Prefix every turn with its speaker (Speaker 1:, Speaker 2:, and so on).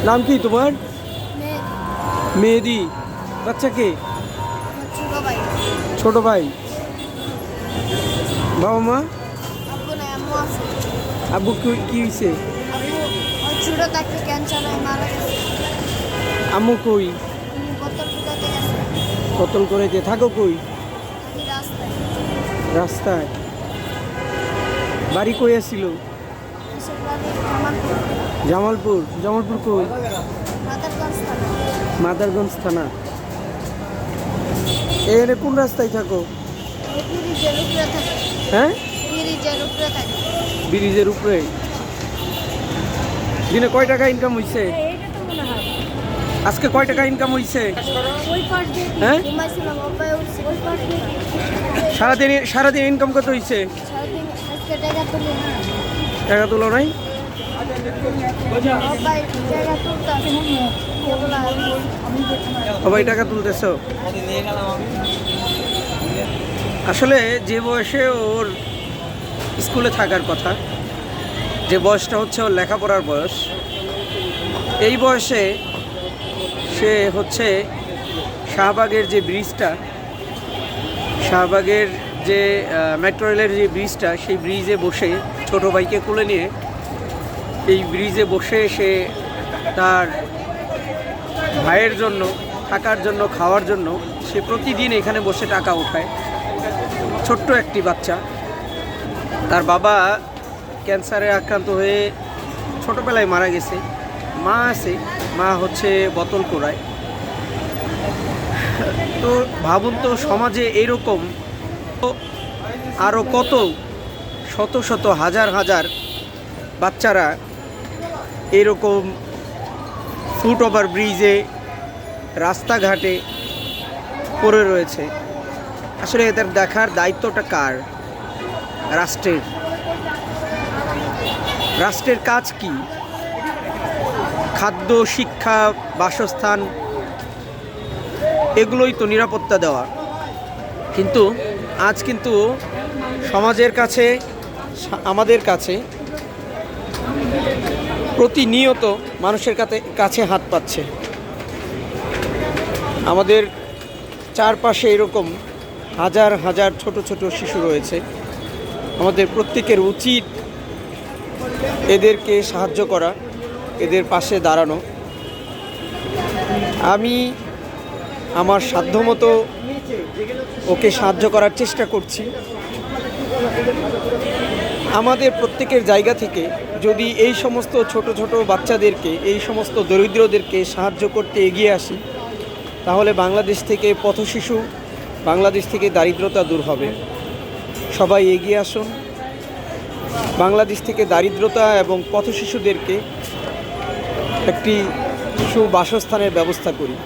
Speaker 1: নাম কি তোমার?
Speaker 2: মেহেদি।
Speaker 1: মেহেদি। বাচ্চা কে?
Speaker 2: আমার ছোট ভাই।
Speaker 1: ছোট ভাই। বাবা মা?
Speaker 2: আব্বু নাই, আম্মু আছে।
Speaker 1: আব্বু কি হয়েছে?
Speaker 2: আব্বু ওই ছোট থাকতে ক্যান্সার হয়ে মারা গেছে।
Speaker 1: আম্মু কই?
Speaker 2: উনি বোতল ফুটাতে গেছে।
Speaker 1: কতল করেছে, থাকো কই?
Speaker 2: আমি রাস্তায়।
Speaker 1: রাস্তায়। বাড়ি কই আসছিল?
Speaker 2: এসে বাড়ি জামালপুর।
Speaker 1: জামালপুর। জামালপুর কই?
Speaker 2: মাদারগঞ্জ থানা।
Speaker 1: মাদারগঞ্জ থানা। এখানে কোন রাস্তায় থাকো?
Speaker 2: এই ব্রিজের উপরে থাকে।
Speaker 1: হ্যাঁ,
Speaker 2: ব্রিজের উপরে থাকে।
Speaker 1: ব্রিজের উপরে। দিনে কয় টাকা ইনকাম হইছে?
Speaker 2: এইটা তো মনে হয়
Speaker 1: আজকে কয় টাকা ইনকাম হইছে?
Speaker 2: ওই পাশ দিয়ে
Speaker 1: হ্যাঁ?
Speaker 2: ঘুমাইছিলাম, অব্বাই উঠছি ওই পাশ দিয়ে।
Speaker 1: সারাদিন ইনকাম কত হইছে?
Speaker 2: সারাদিন আজকে টাকা তুলি না।
Speaker 1: টাকা তোলো নাই?
Speaker 2: অব্বাই টাকা তুলতে এগুলা
Speaker 1: সবাই টাকা তুলতেছো? আসলে যে বয়সে ওর স্কুলে থাকার কথা, যে বয়সটা হচ্ছে ওর লেখাপড়ার বয়স, এই বয়সে সে হচ্ছে শাহবাগের যে ব্রিজটা, শাহবাগের যে মেট্রো রেলের যে ব্রিজটা, সেই ব্রিজে বসে ছোট ভাইকে কোলে নিয়ে এই ব্রিজে বসে সে তার ভাইয়ের জন্য, থাকার জন্য, খাওয়ার জন্য সে প্রতিদিন এখানে বসে টাকা ওঠায়। ছোট্ট একটি বাচ্চা। তার বাবা ক্যান্সারে আক্রান্ত হয়ে ছোটোবেলায় মারা গেছে। মা আছে, মা হচ্ছে বোতল কোড়ায়। তো ভাবুন তো, সমাজে এইরকম আরও কত শত শত হাজার হাজার বাচ্চারা এরকম ফুট ওভার ব্রিজে, রাস্তাঘাটে পড়ে রয়েছে। আসলে এদের দেখার দায়িত্বটা কার? রাষ্ট্রের। রাষ্ট্রের কাজ কি? খাদ্য, শিক্ষা, বাসস্থান, এগুলোই তো নিরাপত্তা দেওয়া। কিন্তু আজ কিন্তু সমাজের কাছে, আমাদের কাছে প্রতিনিয়ত মানুষের কাছে হাত পাচ্ছে। আমাদের চারপাশে এরকম হাজার হাজার ছোট ছোট শিশু রয়েছে। আমাদের প্রত্যেকের উচিত এদেরকে সাহায্য করা, এদের পাশে দাঁড়ানো। আমি আমার সাধ্যমতো ওকে সাহায্য করার চেষ্টা করছি। আমাদের প্রত্যেকের জায়গা থেকে যদি এই সমস্ত ছোট ছোট বাচ্চাদেরকে, এই সমস্ত দরিদ্রদেরকে সাহায্য করতে এগিয়ে আসি, তাহলে বাংলাদেশ থেকে পথশিশু, বাংলাদেশ থেকে দারিদ্রতা দূর হবে। সবাই এগিয়ে আসুন, বাংলাদেশ থেকে দারিদ্রতা এবং পথশিশুদেরকে একটি সুবাসস্থানের ব্যবস্থা করি।